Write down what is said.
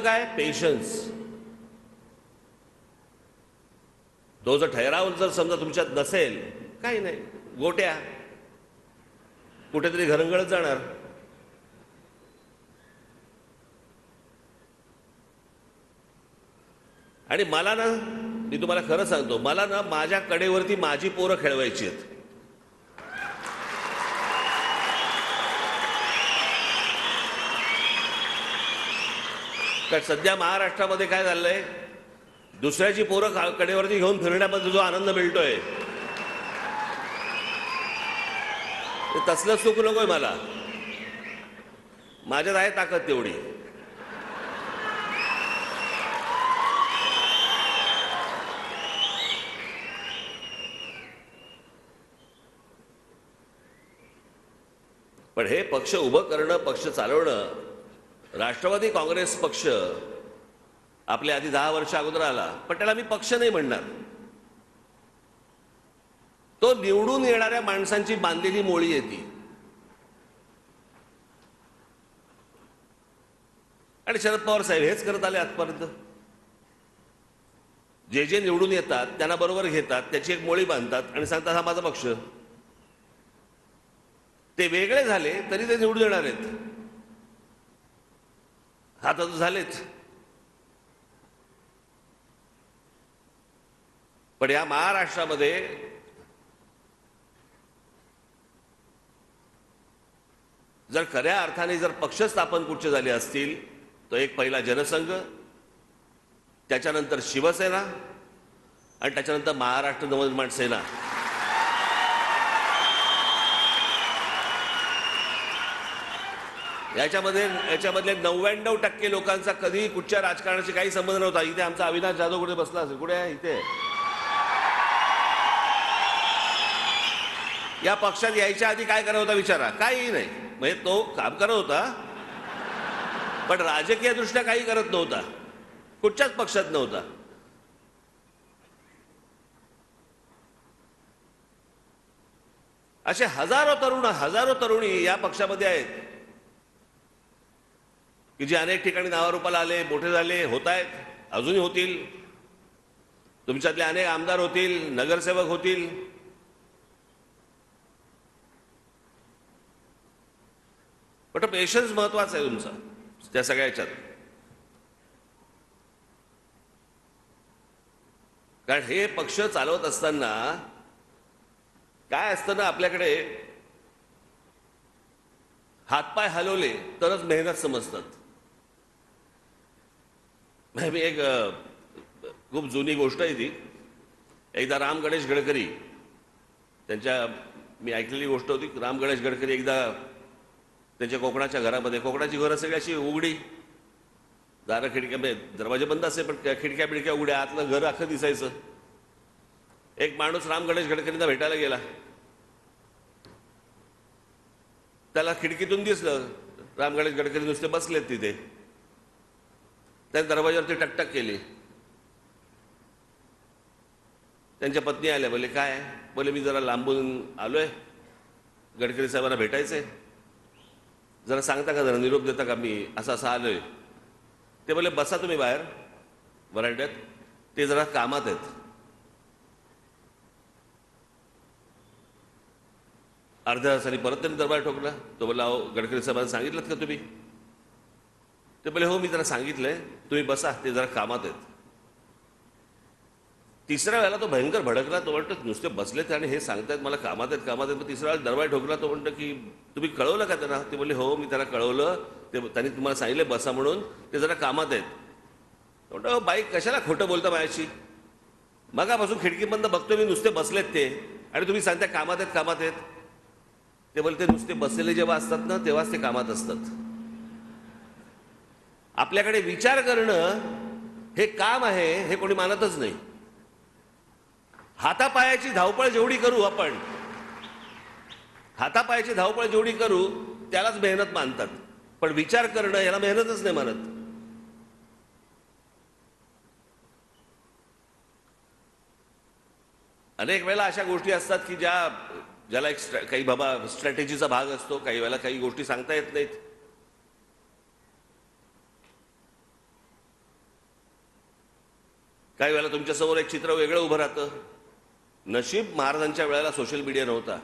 काय पेशन्स, तो जर ठहराव जर समजा तुमच्यात नसेल, काही नाही, गोट्या कुठेतरी घरंगळत जाणार. आणि मला ना, मी तुम्हाला खरं सांगतो, मला ना माझ्या कडेवरती माझी पोरं खेळवायची आहेत. कारण सध्या महाराष्ट्रामध्ये काय झालंय, दुसऱ्याची पोरं कडेवरती घेऊन फिरण्यामध्ये जो आनंद मिळतोय, तसलं सुख नकोय मला. माझ्यात आहे ताकद तेवढी. पण हे पक्ष उभं करणं, पक्ष चालवणं, राष्ट्रवादी काँग्रेस पक्ष आपल्या आधी 10 वर्ष अगोदर आला, पण त्याला मी पक्ष नाही म्हणणार. तो निवडून येणाऱ्या माणसांची बांधलेली मोळी आहे ती. आणि शरद पवार साहेब हेच करत आले आजपर्यंत. जे जे निवडून येतात त्यांना बरोबर घेतात, त्याची एक मोळी बांधतात आणि सांगतात हा माझा पक्ष. ते वेगळे झाले तरी ते निवडून येणार आहेत. हा तर झालेच. पण या महाराष्ट्रामध्ये जर खऱ्या अर्थाने जर पक्ष स्थापन कुठचे झाले असतील, तो एक पहिला जनसंघ, त्याच्यानंतर शिवसेना आणि त्याच्यानंतर महाराष्ट्र नवनिर्माण सेना. याच्यामधले 99% लोकांचा कधी कुठच्या राजकारणाशी काही संबंध नव्हता. इथे आमचा अविनाश जाधव कुठे बसला असेल, कुठे आहे इथे. या पक्षात यायच्या आधी काय करत होता विचारा, काही नाही. म्हणजे तो काम करत होता पण राजकीय दृष्ट्या काही करत नव्हता, कुठच्याच पक्षात नव्हता. असे हजारो तरुण, हजारो तरुणी या पक्षामध्ये आहेत की जे अनेक ठिकाणी नावारूपाला आले, मोठे झाले, होत आहेत, अजूनही होतील. तुमच्यातले अनेक आमदार होतील, नगरसेवक होतील. पण पेशन्स महत्वाचा आहे तुमचा त्या सगळ्या ह्याच्यात. कारण हे पक्ष चालवत असताना काय असतं ना, आपल्याकडे हातपाय हलवले तरच मेहनत समजतात. मी एक खूप जुनी गोष्ट आहे ती. एकदा राम गणेश गडकरी त्यांच्या, मी ऐकलेली गोष्ट होती. राम गणेश गडकरी एकदा त्यांच्या कोकणाच्या घरामध्ये, कोकणाची घरं सगळी अशी उघडी, दारं खिडक्या, दरवाजे बंद असे पण खिडक्या बिडक्या उघड्या, आतलं घर अख्खं दिसायचं. एक माणूस राम गणेश गडकरींना भेटायला गेला. त्याला खिडकीतून दिसलं राम गणेश गडकरी नुसते बसलेत तिथे. त्या दरवाज्यावरती टकटक केली. त्यांच्या पत्नी आल्या. बोले काय? बोले मी जरा लांबून आलोय, गडकरी साहेबांना भेटायचंय, जरा सांगता का, जरा निरोप देता का, मी असं असं आलोय. ते बोले बसा तुम्ही बाहेर वरांड्यात, ते जरा कामात आहेत. अर्ध्या तासाने परत त्यांनी दरबार ठोकला. तो बोला अहो गडकरी साहेबांना सांगितलं का तुम्ही? ते बोले हो मी जरा सांगितलंय, तुम्ही बसा, ते जरा कामात आहेत. तिसऱ्या वेळेला तो भयंकर भडकला. तो म्हणतो नुसते बसलेत आणि हे सांगतायत मला कामात आहेत कामात आहेत. मग तिसऱ्या वेळेला दरबार ठोकला. तो म्हणतो की तुम्ही कळवलं का त्यांना? ते बोले हो मी त्याला कळवलं, ते त्यांनी तुम्हाला सांगितलं बसा म्हणून, ते जरा कामात आहेत. म्हणतो बाईक कशाला खोटं बोलता माझ्याशी? मगापासून खिडकीबंद बघतोय मी, नुसते बसलेत ते, आणि तुम्ही सांगता कामात आहेत कामात आहेत. ते बोलते नुसते बसलेले जेव्हा असतात ना तेव्हाच ते कामात असतात. आपल्याकडे विचार करणं हे काम आहे हे कोणी मानतच नाही. हातापायाची धावपळ जेवढी करू आपण, हातापायाची धावपळ जेवढी करू त्यालाच मेहनत मानतात. पण विचार करणं याला मेहनतच नाही मानत. अनेक वेळेला अशा गोष्टी असतात की ज्याला एक काही बाबा स्ट्रॅटेजीचा भाग असतो. काही वेळेला काही गोष्टी सांगता येत नाहीत. काही वेळेला तुमच्यासमोर एक चित्र वेगळं उभं राहतं. नशीब महाराजांच्या वेळेला सोशल मीडिया नव्हता.